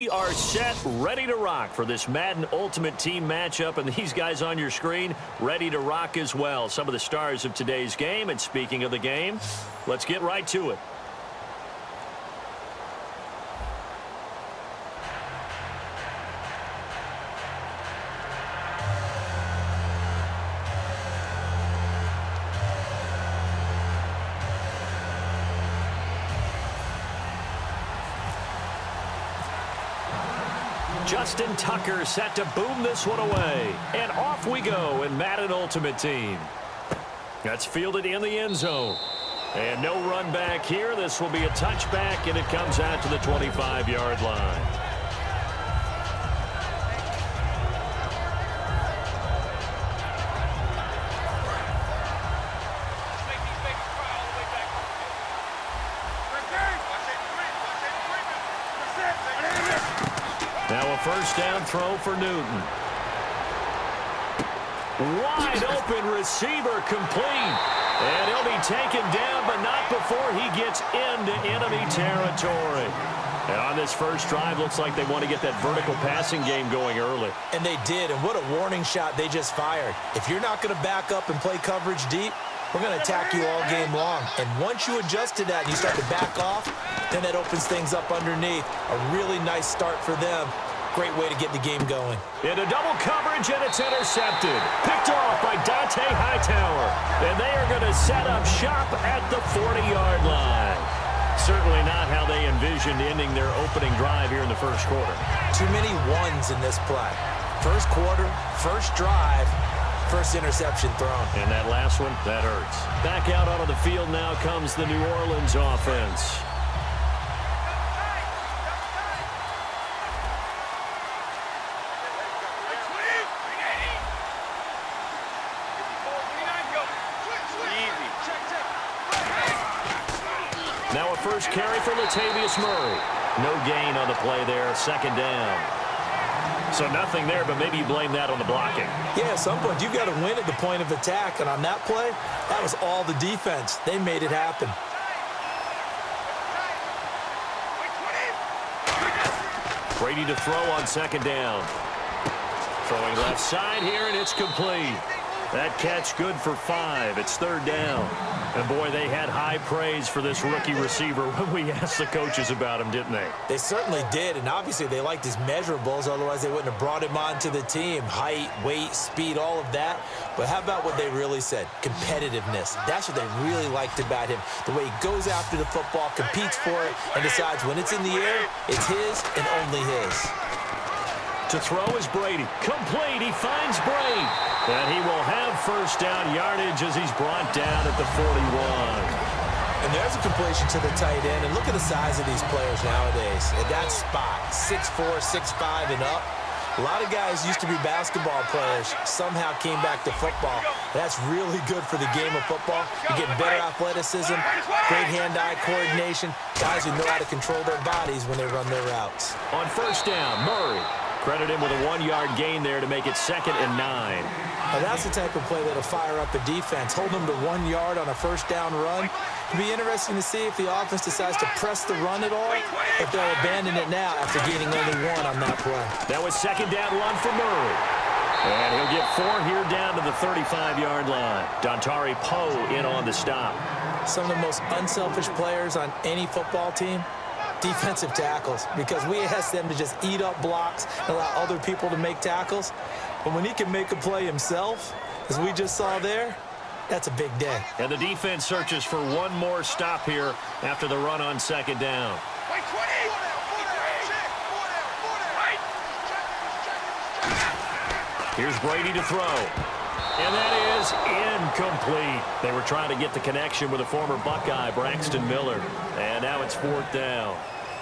We are set, ready to rock for this Madden Ultimate Team matchup, and these guys on your screen ready to rock as well. Some of the stars of today's game, and speaking of the game, let's get right to it. Justin Tucker set to boom this one away. And off we go in Madden Ultimate Team. That's fielded in the end zone. And no run back here. This will be a touchback, and it comes out to the 25-yard line. Now a first down throw for Newton. Wide open receiver complete. And he'll be taken down, but not before he gets into enemy territory. And on this first drive, looks like they want to get that vertical passing game going early. And they did, and what a warning shot they just fired. If you're not going to back up and play coverage deep, we're going to attack you all game long. And once you adjust to that and you start to back off, then that opens things up underneath. A really nice start for them. Great way to get the game going. Into double coverage, and it's intercepted. Picked off by Dante Hightower. And they are going to set up shop at the 40-yard line. Certainly not how they envisioned ending their opening drive here in the first quarter. Too many ones in this play. First quarter, first drive, first interception thrown. And that last one, that hurts. Back out onto the field now comes the New Orleans offense. Now a first carry for Latavius Murray. No gain on the play there, second down. So nothing there, but maybe you blame that on the blocking. Yeah, at some point, you've got to win at the point of attack. And on that play, that was all the defense. They made it happen. Brady to throw on second down. Throwing left side here, and it's complete. That catch good for 5. It's third down. And, boy, they had high praise for this rookie receiver when we asked the coaches about him, didn't they? They certainly did, and obviously they liked his measurables. Otherwise, they wouldn't have brought him onto the team. Height, weight, speed, all of that. But how about what they really said? Competitiveness. That's what they really liked about him. The way he goes after the football, competes for it, and decides when it's in the air, it's his and only his. To throw is Brady. Complete. He finds Bray. And he will have first down yardage as he's brought down at the 41. And there's a completion to the tight end. And look at the size of these players nowadays. At that spot, 6'4", 6'5", and up. A lot of guys used to be basketball players. Somehow came back to football. That's really good for the game of football. You're getting better athleticism, great hand-eye coordination. Guys who know how to control their bodies when they run their routes. On first down, Murray. Credit him with a 1-yard gain there to make it 2nd and 9. Now that's the type of play that'll fire up a defense. Hold them to 1 yard on a first down run. It'll be interesting to see if the offense decides to press the run at all, if they'll abandon it now after gaining only 1 on that play. That was second down run for Murray. And he'll get 4 here down to the 35-yard line. Dontari Poe in on the stop. Some of the most unselfish players on any football team, defensive tackles, because we ask them to just eat up blocks and allow other people to make tackles. But when he can make a play himself, as we just saw there, that's a big day. And the defense searches for one more stop here after the run on second down. Here's Brady to throw. And that is incomplete. They were trying to get the connection with a former Buckeye, Braxton Miller. And now it's 4th down.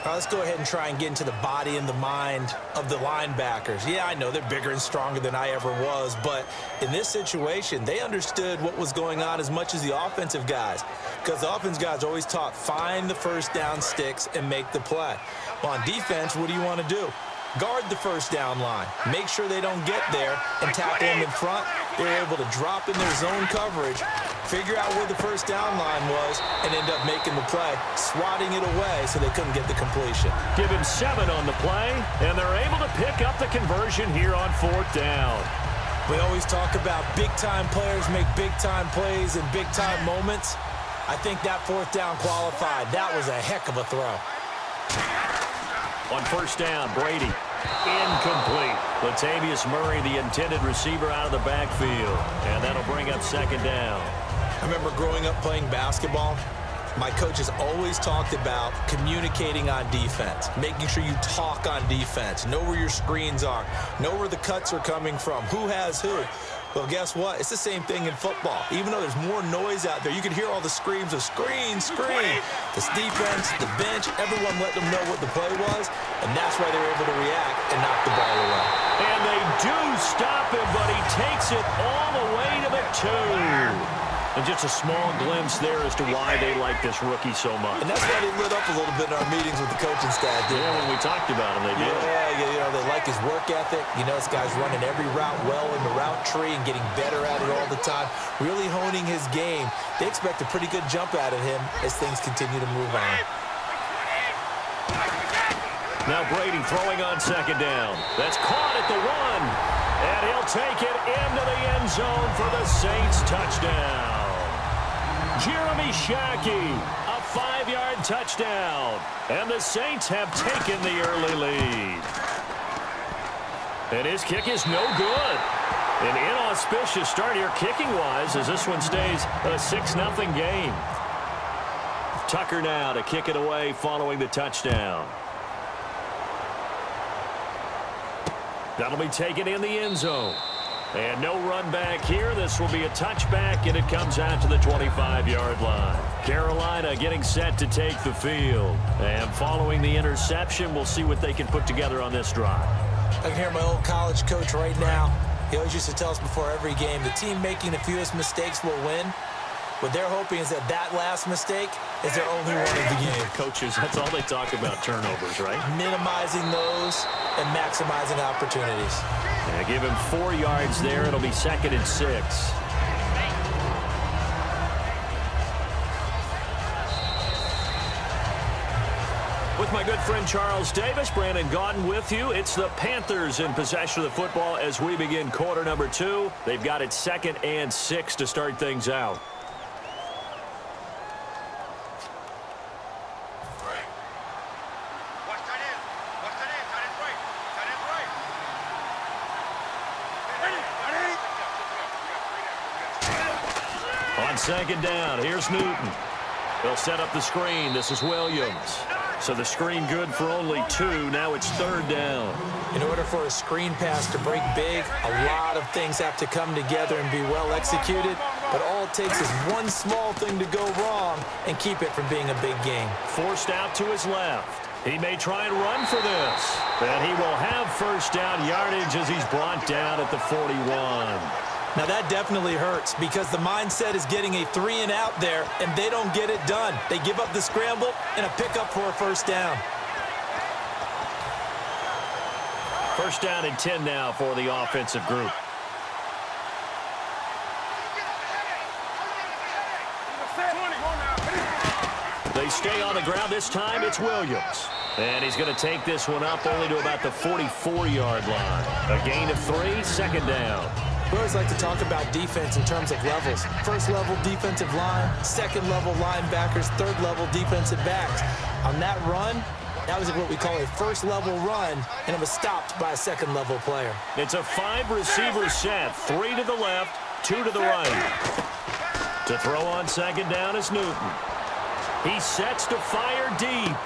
All right, let's go ahead and try and get into the body and the mind of the linebackers. Yeah, I know they're bigger and stronger than I ever was, but in this situation, they understood what was going on as much as the offensive guys, because the offensive guys always taught, find the first down sticks and make the play. Well, on defense, what do you want to do? Guard the first down line. Make sure they don't get there and tackle them in front. They're able to drop in their zone coverage, figure out where the first down line was, and end up making the play, swatting it away so they couldn't get the completion. Give him 7 on the play, and they're able to pick up the conversion here on 4th down. We always talk about big-time players make big-time plays in big-time moments. I think that 4th down qualified. That was a heck of a throw. On 1st down, Brady. Incomplete. Latavius Murray, the intended receiver, out of the backfield. And that'll bring up 2nd down. I remember growing up playing basketball. My coaches always talked about communicating on defense, making sure you talk on defense, know where your screens are, know where the cuts are coming from, who has who. Well, guess what? It's the same thing in football. Even though there's more noise out there, you can hear all the screams of screen, screen. This defense, the bench, everyone let them know what the play was, and that's why they were able to react and knock the ball away. And they do stop him, but he takes it all the way to the 2. And just a small glimpse there as to why they like this rookie so much. And that's why they lit up a little bit in our meetings with the coaching staff, didn't they? When we talked about him, they did. Yeah, you know, they like his work ethic. You know, this guy's running every route well in the route tree and getting better at it all the time, really honing his game. They expect a pretty good jump out of him as things continue to move on. Now Brady throwing on 2nd down. That's caught at the 1. And he'll take it into the end zone for the Saints touchdown. Jeremy Shockey, a 5-yard touchdown. And the Saints have taken the early lead. And his kick is no good. An inauspicious start here kicking-wise as this one stays a 6-0 game. Tucker now to kick it away following the touchdown. That'll be taken in the end zone. And no run back here. This will be a touchback, and it comes out to the 25-yard line. Carolina getting set to take the field. And following the interception, we'll see what they can put together on this drive. I can hear my old college coach right now. He always used to tell us before every game, the team making the fewest mistakes will win. What they're hoping is that last mistake is their only one of the game. Coaches, that's all they talk about, turnovers, right? Minimizing those and maximizing opportunities. Yeah, give him 4 yards there. It'll be 2nd and 6. With my good friend Charles Davis, Brandon Gaudin with you. It's the Panthers in possession of the football as we begin quarter number 2. They've got it 2nd and 6 to start things out. On 2nd down, here's Newton. They'll set up the screen. This is Williams. So the screen good for only 2. Now it's 3rd down. In order for a screen pass to break big, a lot of things have to come together and be well executed. But all it takes is one small thing to go wrong and keep it from being a big game. Forced out to his left. He may try and run for this. And he will have 1st down yardage as he's brought down at the 41. Now that definitely hurts because the mindset is getting a 3-and-out there, and they don't get it done. They give up the scramble and a pickup for a 1st down. 1st down and 10 now for the offensive group. They stay on the ground. This time it's Williams. And he's going to take this one up only to about the 44-yard line. A gain of 3, 2nd down. We always like to talk about defense in terms of levels. 1st level defensive line, 2nd level linebackers, 3rd level defensive backs. On that run, that was what we call a 1st level run, and it was stopped by a 2nd level player. It's a 5-receiver set, 3 to the left, 2 to the right. To throw on 2nd down is Newton. He sets to fire deep.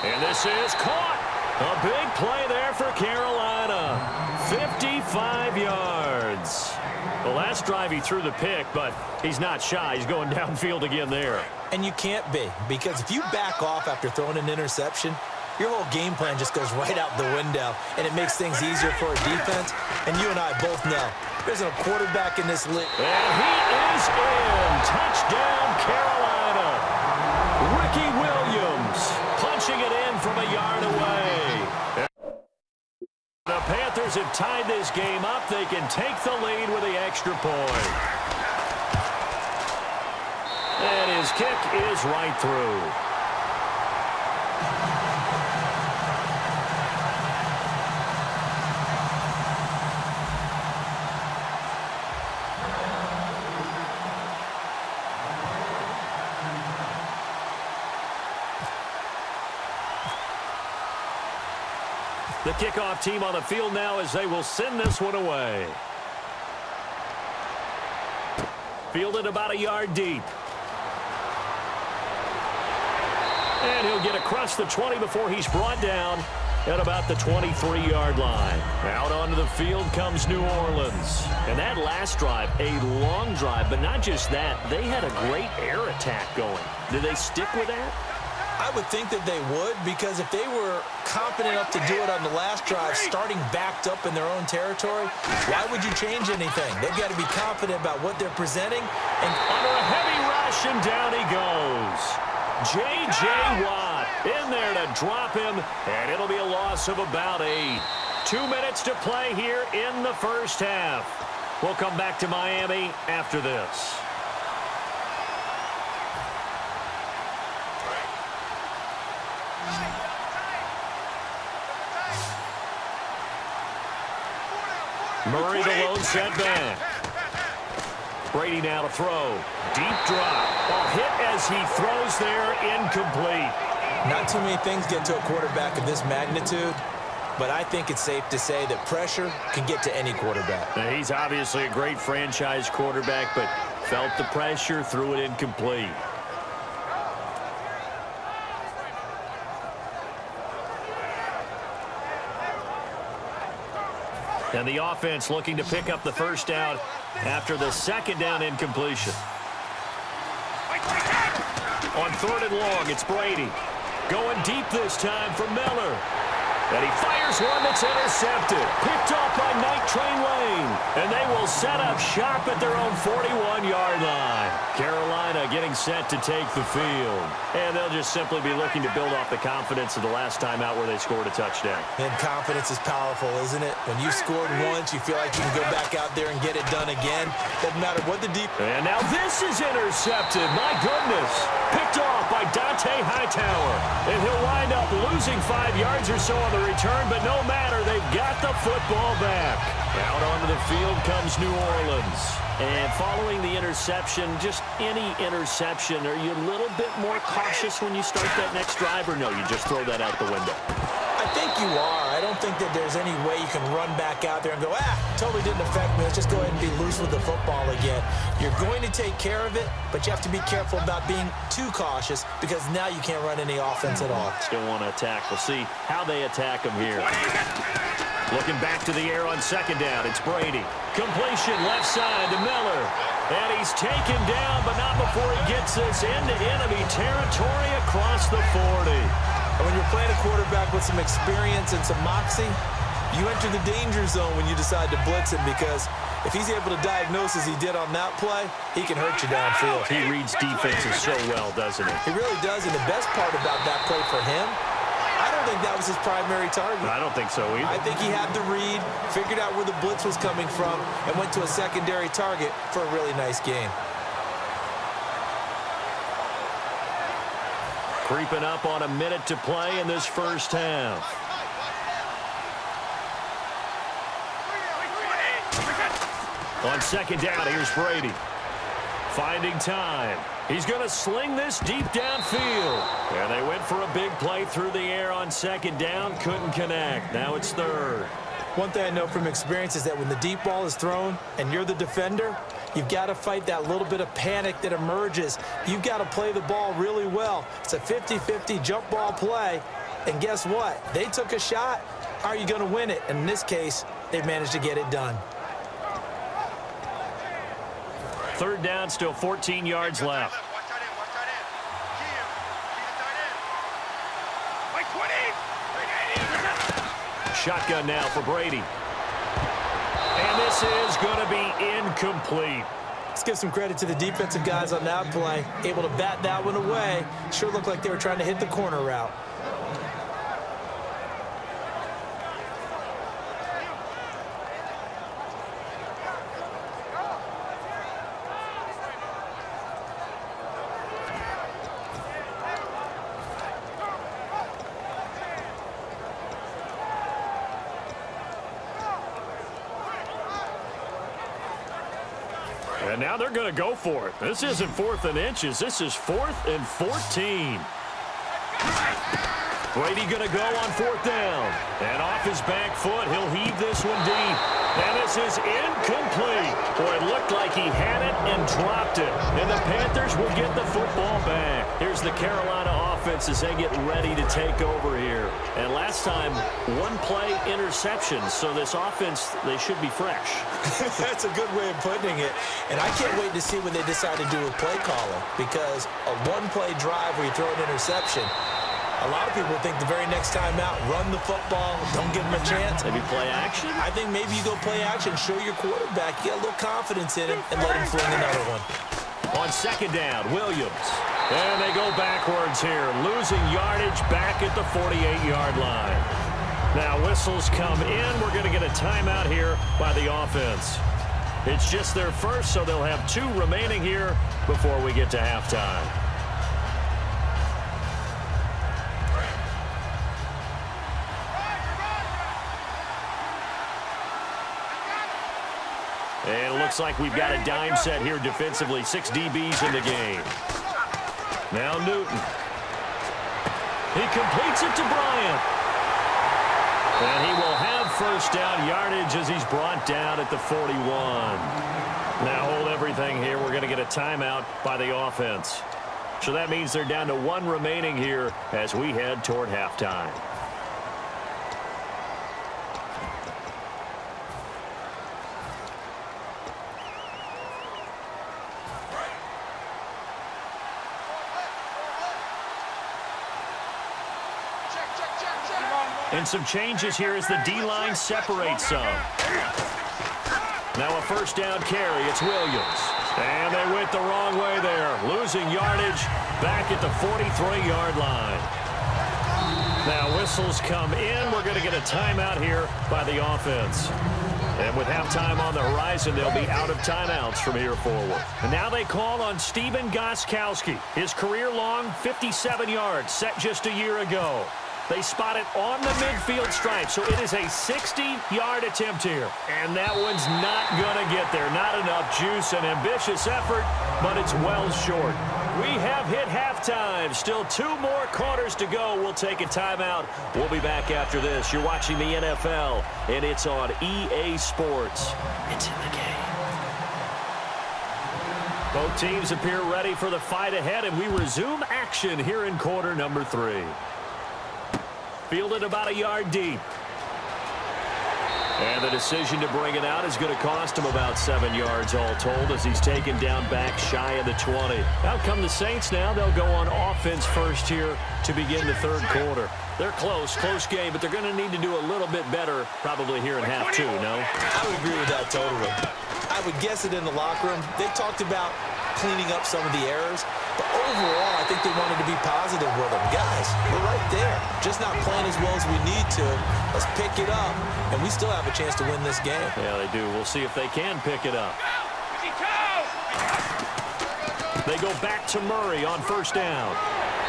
And this is caught. A big play there for Carolina. 55 yards. The last drive he threw the pick, but he's not shy. He's going downfield again there. And you can't be, because if you back off after throwing an interception, your whole game plan just goes right out the window, and it makes things easier for a defense. And you and I both know there's a quarterback in this league. And he is in. Touchdown, Carolina. Ricky Williams punching it in from a yard away. The Panthers have tied this game up. They can take the lead with the extra point. And his kick is right through. The kickoff team on the field now as they will send this one away. Fielded about a yard deep. And he'll get across the 20 before he's brought down at about the 23-yard line. Out onto the field comes New Orleans. And that last drive, a long drive, but not just that. They had a great air attack going. Did they stick with that? I would think that they would, because if they were confident enough to do it on the last drive, starting backed up in their own territory, why would you change anything? They've got to be confident about what they're presenting. And under a heavy rush, and down he goes. J.J. Watt in there to drop him, and it'll be a loss of about 8. 2 minutes to play here in the first half. We'll come back to Miami after this. Murray the lone setback. Brady now to throw. Deep drop. A hit as he throws there, incomplete. Not too many things get to a quarterback of this magnitude, but I think it's safe to say that pressure can get to any quarterback. Now, he's obviously a great franchise quarterback, but felt the pressure, threw it incomplete. And the offense looking to pick up the first down after the second down incompletion. On third and long, it's Brady. Going deep this time for Miller. And he fires one that's intercepted. Picked off by Night Train Lane. And they will set up shop at their own 41-yard line. Carolina getting set to take the field. And they'll just simply be looking to build off the confidence of the last time out where they scored a touchdown. And confidence is powerful, isn't it? When you scored once, you feel like you can go back out there and get it done again. Doesn't matter what the deep... And now this is intercepted. My goodness. Picked off by Dante Hightower. And he'll wind up losing 5 yards or so on the return, but no matter, they've got the football back. Out onto the field comes New Orleans. And following the interception, just any interception, are you a little bit more cautious when you start that next drive, or no, you just throw that out the window? I think you are. I don't think that there's any way you can run back out there and go, totally didn't affect me. Let's just go ahead and be loose with the football again. You're going to take care of it, but you have to be careful about being too cautious, because now you can't run any offense at all. Still want to attack. We'll see how they attack them here. Looking back to the air on second down, it's Brady. Completion left side to Miller. And he's taken down, but not before he gets this into enemy territory across the 40. And when you're playing a quarterback with some experience and some moxie, you enter the danger zone when you decide to blitz him, because if he's able to diagnose as he did on that play, he can hurt you downfield. He reads defenses so well, doesn't he? He really does, and the best part about that play for him, I don't think that was his primary target. I don't think so either. I think he had the read, figured out where the blitz was coming from, and went to a secondary target for a really nice game. Creeping up on a minute to play in this first half. On second down, here's Brady. Finding time. He's going to sling this deep downfield. And they went for a big play through the air on second down. Couldn't connect. Now it's third. One thing I know from experience is that when the deep ball is thrown and you're the defender, you've got to fight that little bit of panic that emerges. You've got to play the ball really well. It's a 50-50 jump ball play. And guess what? They took a shot. Are you going to win it? And in this case, they've managed to get it done. Third down, still 14 yards left. Shotgun now for Brady. And this is going to be incomplete. Let's give some credit to the defensive guys on that play. Able to bat that one away. Sure looked like they were trying to hit the corner route. And now they're going to go for it. This isn't 4th and inches. This is 4th and 14. Brady going to go on 4th down. And off his back foot, he'll heave this one deep. And this is incomplete. Boy, it looked like he had it and dropped it. And the Panthers will get the football back. Here's the Carolina offense as they get ready to take over here. And last time, 1-play interception. So this offense, they should be fresh. That's a good way of putting it. And I can't wait to see what they decide to do with play calling. Because a 1-play drive where you throw an interception, a lot of people think the very next time out, run the football, don't give them a chance. Maybe play action? I think maybe you go play action, show your quarterback, get a little confidence in him, and let him fling another one. On 2nd down, Williams. And they go backwards here, losing yardage back at the 48-yard line. Now whistles come in. We're going to get a timeout here by the offense. It's just their first, so they'll have 2 remaining here before we get to halftime. And it looks like we've got a dime set here defensively. 6 DBs in the game. Now Newton. He completes it to Bryant. And he will have first down yardage as he's brought down at the 41. Now hold everything here. We're going to get a timeout by the offense. So that means they're down to 1 remaining here as we head toward halftime. And some changes here as the D-line separates some. Now a first down carry. It's Williams. And they went the wrong way there. Losing yardage back at the 43-yard line. Now whistles come in. We're going to get a timeout here by the offense. And with halftime on the horizon, they'll be out of timeouts from here forward. And now they call on Stephen Gostkowski. His career-long 57 yards set just a year ago. They spot it on the midfield stripe, so it is a 60-yard attempt here. And that one's not going to get there. Not enough juice, an ambitious effort, but it's well short. We have hit halftime. Still 2 more quarters to go. We'll take a timeout. We'll be back after this. You're watching the NFL, and it's on EA Sports. It's in the game. Both teams appear ready for the fight ahead, and we resume action here in quarter number 3. Fielded about a yard deep. And the decision to bring it out is going to cost him about 7 yards all told as he's taken down back shy of the 20. Out come the Saints now. They'll go on offense first here to begin the 3rd quarter. They're close game, but they're going to need to do a little bit better probably here in half 2, no? I would agree with that totally. I would guess it in the locker room. They talked about cleaning up some of the errors, but overall, I think they wanted to be positive with them. Guys, we're right there. Just not playing as well as we need to. Let's pick it up, and we still have a chance to win this game. Yeah, they do. We'll see if they can pick it up. They go back to Murray on first down.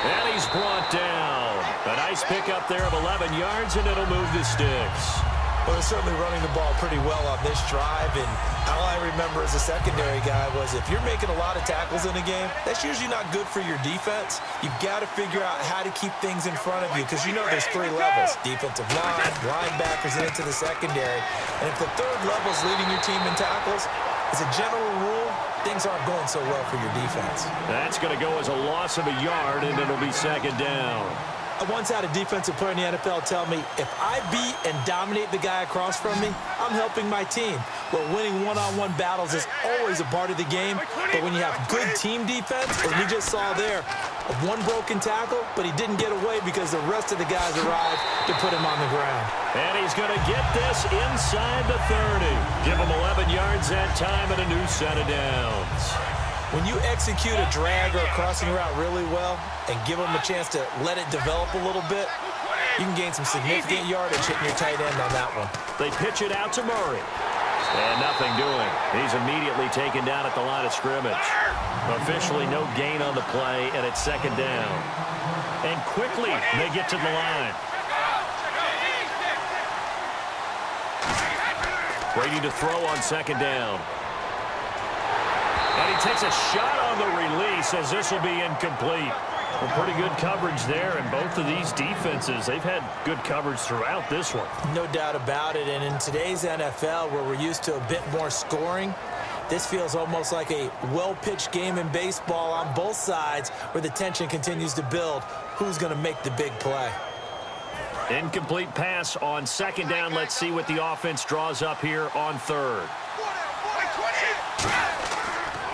And he's brought down. A nice pickup there of 11 yards, and it'll move the sticks. Well, they're certainly running the ball pretty well on this drive, and all I remember as a secondary guy was if you're making a lot of tackles in a game, that's usually not good for your defense. You've got to figure out how to keep things in front of you because you know there's 3 levels, defensive line, linebackers, and into the secondary. And if the 3rd level is leading your team in tackles, as a general rule, things aren't going so well for your defense. That's going to go as a loss of a yard, and it'll be 2nd down. I once had a defensive player in the NFL tell me, if I beat and dominate the guy across from me, I'm helping my team. Well, winning one-on-one battles is always a part of the game, but when you have good team defense, as we just saw there, one broken tackle, but he didn't get away because the rest of the guys arrived to put him on the ground. And he's going to get this inside the 30. Give him 11 yards that time and a new set of downs. When you execute a drag or a crossing route really well and give them a chance to let it develop a little bit, you can gain some significant yardage hitting your tight end on that one. They pitch it out to Murray. And nothing doing. He's immediately taken down at the line of scrimmage. Officially no gain on the play, and it's 2nd down. And quickly they get to the line. Brady to throw on 2nd down. And he takes a shot on the release as this will be incomplete. Well, pretty good coverage there, and both of these defenses, they've had good coverage throughout this one. No doubt about it, and in today's NFL, where we're used to a bit more scoring, this feels almost like a well-pitched game in baseball on both sides where the tension continues to build. Who's going to make the big play? Incomplete pass on second down. Let's see what the offense draws up here on third.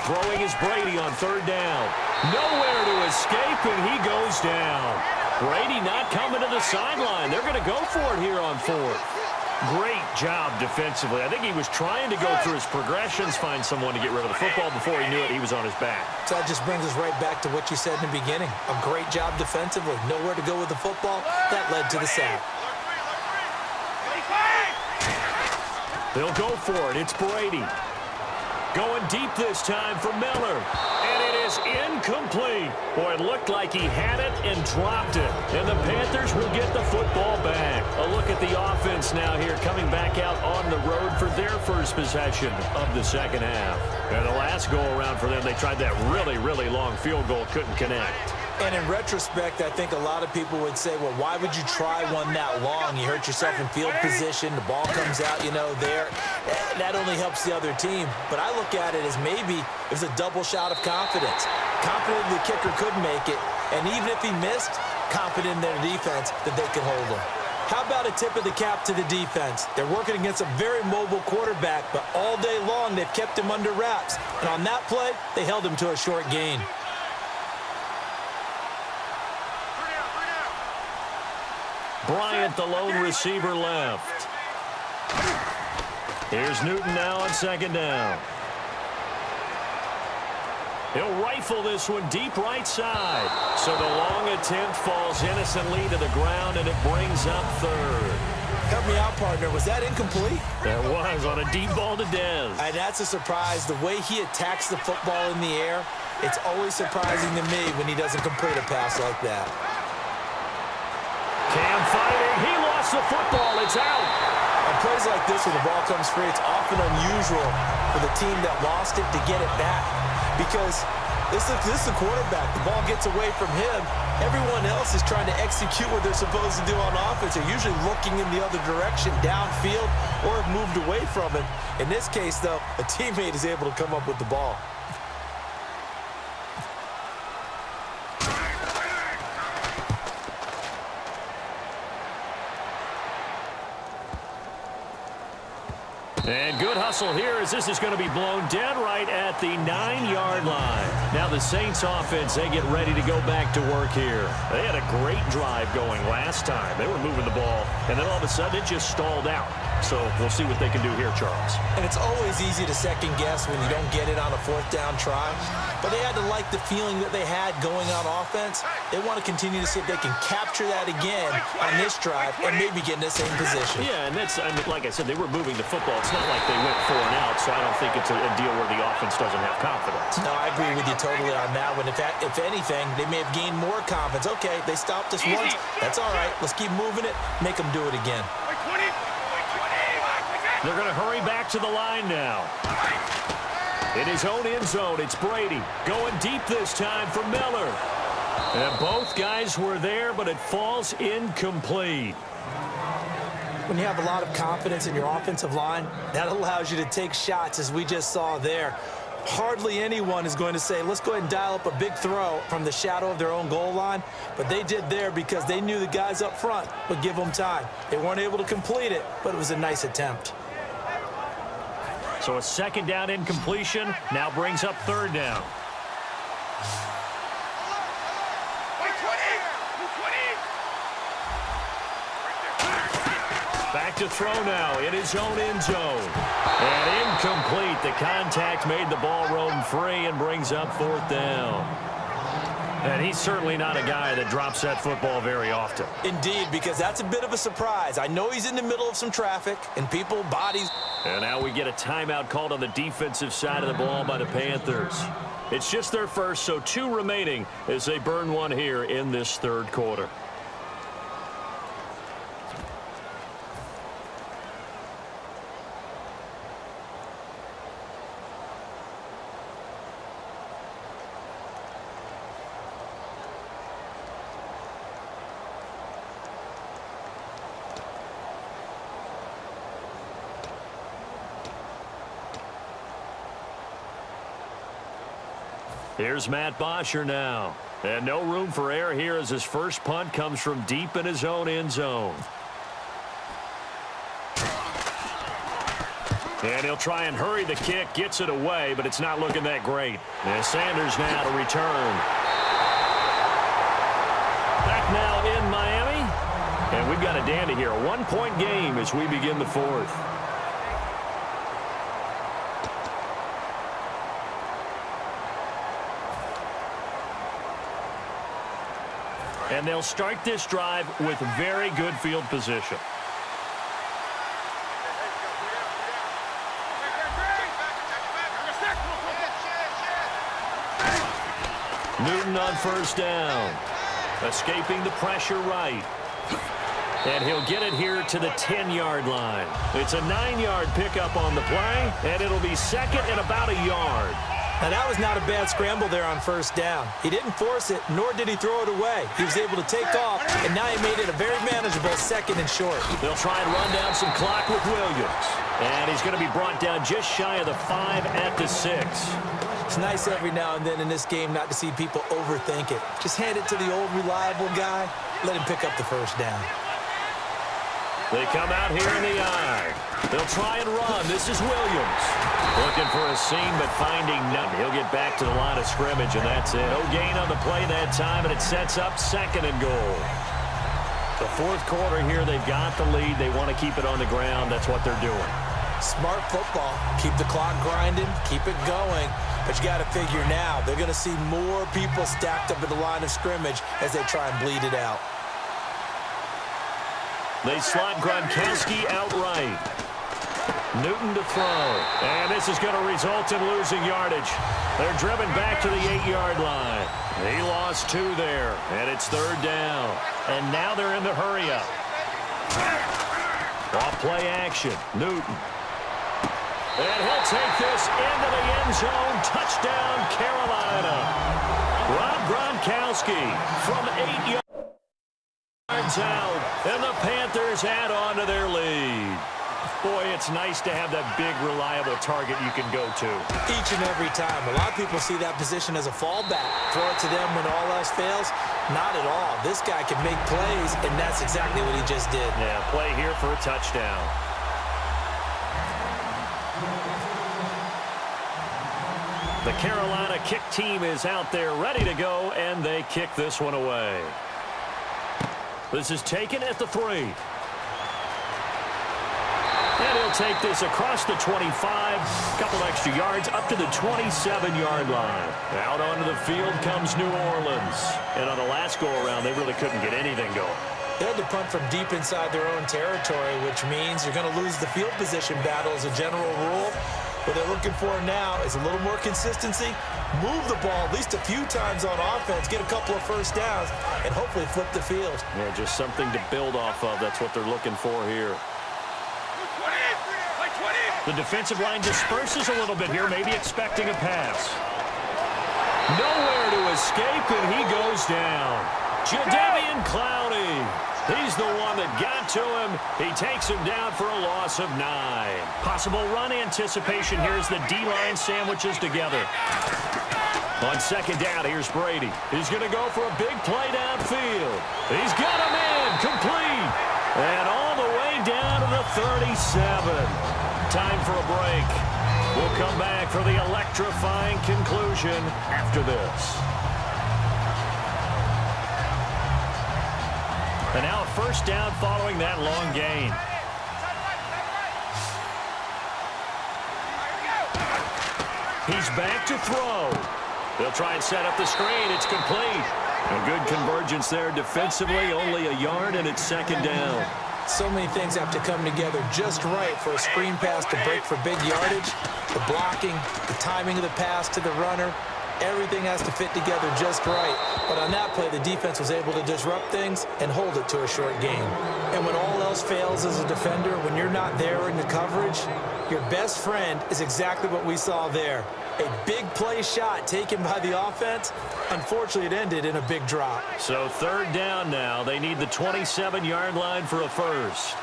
Throwing is Brady on third down. Nowhere to escape, and he goes down. Brady not coming to the sideline. They're going to go for it here on fourth. Great job defensively. I think he was trying to go through his progressions, find someone to get rid of the football. Before he knew it, he was on his back. So that just brings us right back to what you said in the beginning. A great job defensively. Nowhere to go with the football. That led to the sack. They'll go for it. It's Brady. Going deep this time for Miller. And it is incomplete. Boy, it looked like he had it and dropped it. And the Panthers will get the football back. A look at the offense now here, coming back out on the road for their first possession of the second half. And the last go-around for them, they tried that really, really long field goal, couldn't connect. And in retrospect, I think a lot of people would say, well, why would you try one that long? You hurt yourself in field position. The ball comes out, there. That only helps the other team. But I look at it as maybe it was a double shot of confidence. Confident the kicker could make it. And even if he missed, confident in their defense that they could hold him. How about a tip of the cap to the defense? They're working against a very mobile quarterback, but all day long they've kept him under wraps. And on that play, they held him to a short gain. Bryant, the lone receiver, left. Here's Newton now on second down. He'll rifle this one deep right side. So the long attempt falls innocently to the ground, and it brings up third. Help me out, partner. Was that incomplete? That was on a deep ball to Dez. And that's a surprise. The way he attacks the football in the air, it's always surprising to me when he doesn't complete a pass like that. Cam fighting. He lost the football. It's out. On plays like this, when the ball comes free, it's often unusual for the team that lost it to get it back. Because this is the quarterback. The ball gets away from him. Everyone else is trying to execute what they're supposed to do on offense. They're usually looking in the other direction, downfield, or have moved away from it. In this case, though, a teammate is able to come up with the ball. And good hustle here as this is going to be blown dead right at the 9-yard line. Now the Saints offense, they get ready to go back to work here. They had a great drive going last time. They were moving the ball, and then all of a sudden it just stalled out. So we'll see what they can do here, Charles. And it's always easy to second guess when you don't get it on a fourth down try. But they had to like the feeling that they had going on offense. They want to continue to see if they can capture that again on this drive and maybe get in the same position. Yeah, and that's, like I said, they were moving the football. It's not like they went 4 and out, so I don't think it's a deal where the offense doesn't have confidence. No, I agree with you totally on that one. If anything, they may have gained more confidence. Okay, they stopped us once. That's all right. Let's keep moving it. Make them do it again. They're going to hurry back to the line now. In his own end zone, it's Brady. Going deep this time for Miller. And both guys were there, but it falls incomplete. When you have a lot of confidence in your offensive line, that allows you to take shots, as we just saw there. Hardly anyone is going to say, let's go ahead and dial up a big throw from the shadow of their own goal line. But they did there because they knew the guys up front would give them time. They weren't able to complete it, but it was a nice attempt. So a second down incompletion now brings up third down. Back to throw now in his own end zone. And incomplete. The contact made the ball roam free and brings up fourth down. And he's certainly not a guy that drops that football very often. Indeed, because that's a bit of a surprise. I know he's in the middle of some traffic and people, bodies. And now we get a timeout called on the defensive side of the ball by the Panthers. It's just their first, so 2 remaining as they burn one here in this third quarter. Here's Matt Bosher now. And no room for error here as his first punt comes from deep in his own end zone. And he'll try and hurry the kick, gets it away, but it's not looking that great. And Sanders now to return. Back now in Miami. And we've got a dandy here. A one-point game as we begin the fourth. And they'll start this drive with very good field position. Newton on first down. Escaping the pressure right. And he'll get it here to the 10-yard line. It's a 9-yard pickup on the play, and it'll be second and about a yard. Now, that was not a bad scramble there on first down. He didn't force it, nor did he throw it away. He was able to take off, and now he made it a very manageable second and short. They'll try and run down some clock with Williams. And he's going to be brought down just shy of the 5 at the 6. It's nice every now and then in this game not to see people overthink it. Just hand it to the old reliable guy. Let him pick up the first down. They come out here in the eye. They'll try and run. This is Williams. Looking for a seam, but finding none. He'll get back to the line of scrimmage, and that's it. No gain on the play that time, and it sets up second and goal. The fourth quarter here, they've got the lead. They want to keep it on the ground. That's what they're doing. Smart football. Keep the clock grinding. Keep it going. But you got to figure now, they're going to see more people stacked up at the line of scrimmage as they try and bleed it out. They slot Gronkowski outright. Newton to throw. And this is going to result in losing yardage. They're driven back to the 8-yard line. He lost 2 there, and it's third down. And now they're in the hurry-up. Off play action. Newton. And he'll take this into the end zone. Touchdown, Carolina. Rob Gronkowski from 8 yards out. And the Panthers add on to their lead. Boy, it's nice to have that big, reliable target you can go to. Each and every time. A lot of people see that position as a fallback. Throw it to them when all else fails. Not at all. This guy can make plays, and that's exactly what he just did. Yeah, play here for a touchdown. The Carolina kick team is out there ready to go, and they kick this one away. This is taken at the 3. And he'll take this across the 25, couple extra yards up to the 27-yard line. Out onto the field comes New Orleans. And on the last go-around, they really couldn't get anything going. They had to punt from deep inside their own territory, which means you're going to lose the field position battle as a general rule. What they're looking for now is a little more consistency, move the ball at least a few times on offense, get a couple of first downs, and hopefully flip the field. Yeah, just something to build off of. That's what they're looking for here. The defensive line disperses a little bit here, maybe expecting a pass. Nowhere to escape, and he goes down. Jadeveon Clowney. He's the one that got to him. He takes him down for a loss of 9. Possible run anticipation here as the D-line sandwiches together. On second down, here's Brady. He's going to go for a big play downfield. He's got him in, complete. And all the way down to the 37. Time for a break. We'll come back for the electrifying conclusion after this. And now a first down following that long gain. He's back to throw. They'll try and set up the screen. It's complete. A good convergence there defensively, only a yard, and it's second down. So many things have to come together just right for a screen pass to break for big yardage. The blocking, the timing of the pass to the runner, everything has to fit together just right. But on that play, the defense was able to disrupt things and hold it to a short gain. And when all else fails as a defender, when you're not there in the coverage, your best friend is exactly what we saw there. A big play shot taken by the offense. Unfortunately, it ended in a big drop. So third down now. They need the 27-yard line for a first.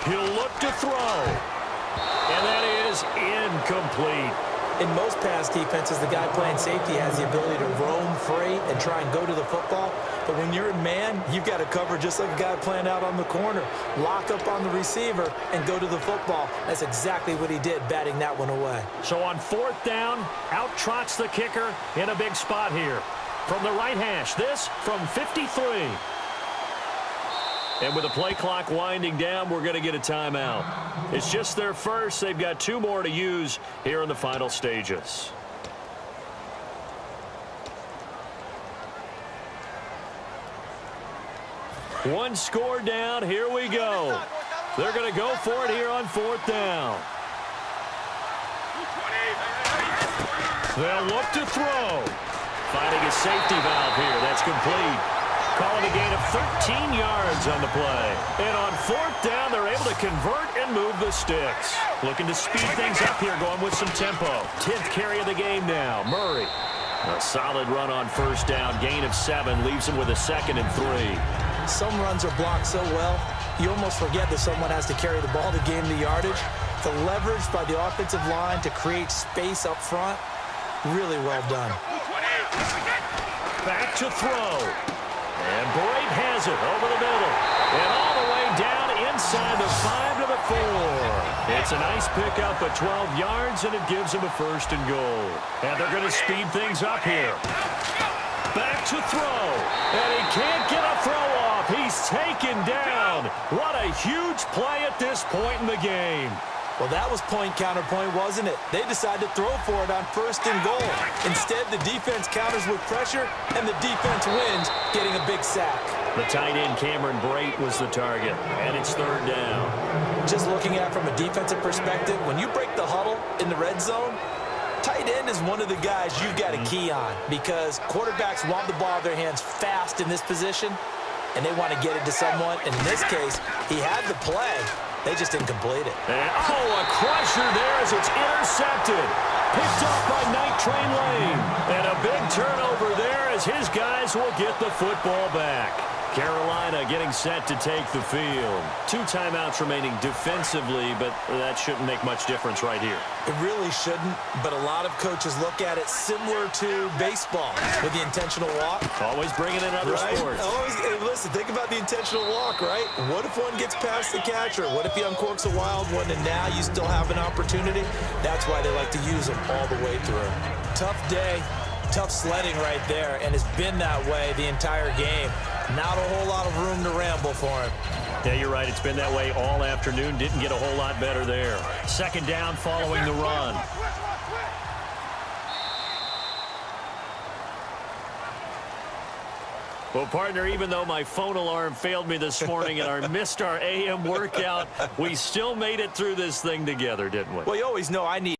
He'll look to throw. And that is incomplete. In most pass defenses, the guy playing safety has the ability to roam free and try and go to the football. But when you're in man, you've got to cover just like a guy playing out on the corner. Lock up on the receiver and go to the football. That's exactly what he did, batting that one away. So on 4th down, out trots the kicker in a big spot here. From the right hash, this from 53. And with the play clock winding down, we're going to get a timeout. It's just their first. They've got 2 more to use here in the final stages. One score down. Here we go. They're going to go for it here on 4th down. They'll look to throw. Finding a safety valve here. That's complete. Calling a gain of 13 yards on the play. And on 4th down, they're able to convert and move the sticks. Looking to speed things up here, going with some tempo. 10th carry of the game now. Murray. A solid run on 1st down. Gain of 7. Leaves him with a 2nd and 3. Some runs are blocked so well, you almost forget that someone has to carry the ball to gain the yardage. The leverage by the offensive line to create space up front, really well done. Back to throw. And Brate has it over the middle. And all the way down inside the 5 to the 4. It's a nice pickup at 12 yards, and it gives him a 1st and goal. And they're going to speed things up here. Back to throw. And he can't get a throw off. He's taken down. What a huge play at this point in the game. Well, that was point counterpoint, wasn't it? They decided to throw for it on 1st and goal. Instead, the defense counters with pressure, and the defense wins, getting a big sack. The tight end, Cameron Brate, was the target, and it's 3rd down. Just looking at it from a defensive perspective, when you break the huddle in the red zone, tight end is one of the guys you've got to key on because quarterbacks want the ball in their hands fast in this position, and they want to get it to someone. And in this case, he had the play. They just didn't complete it. And, a crusher there as it's intercepted. Picked up by Night Train Lane. And a big turnover there as his guys will get the football back. Carolina getting set to take the field. 2 timeouts remaining defensively, but that shouldn't make much difference right here. It really shouldn't, but a lot of coaches look at it similar to baseball with the intentional walk. Always bringing in other sports. Hey, listen, think about the intentional walk, right? What if one gets past the catcher? What if he uncorks a wild one and now you still have an opportunity? That's why they like to use them all the way through. Tough day, tough sledding right there, and it's been that way the entire game. Not a whole lot of room to ramble for him. Yeah, you're right. It's been that way all afternoon. Didn't get a whole lot better there. 2nd down following the run. Well, partner, even though my phone alarm failed me this morning and I missed our AM workout, we still made it through this thing together, didn't we? Well, you always know I need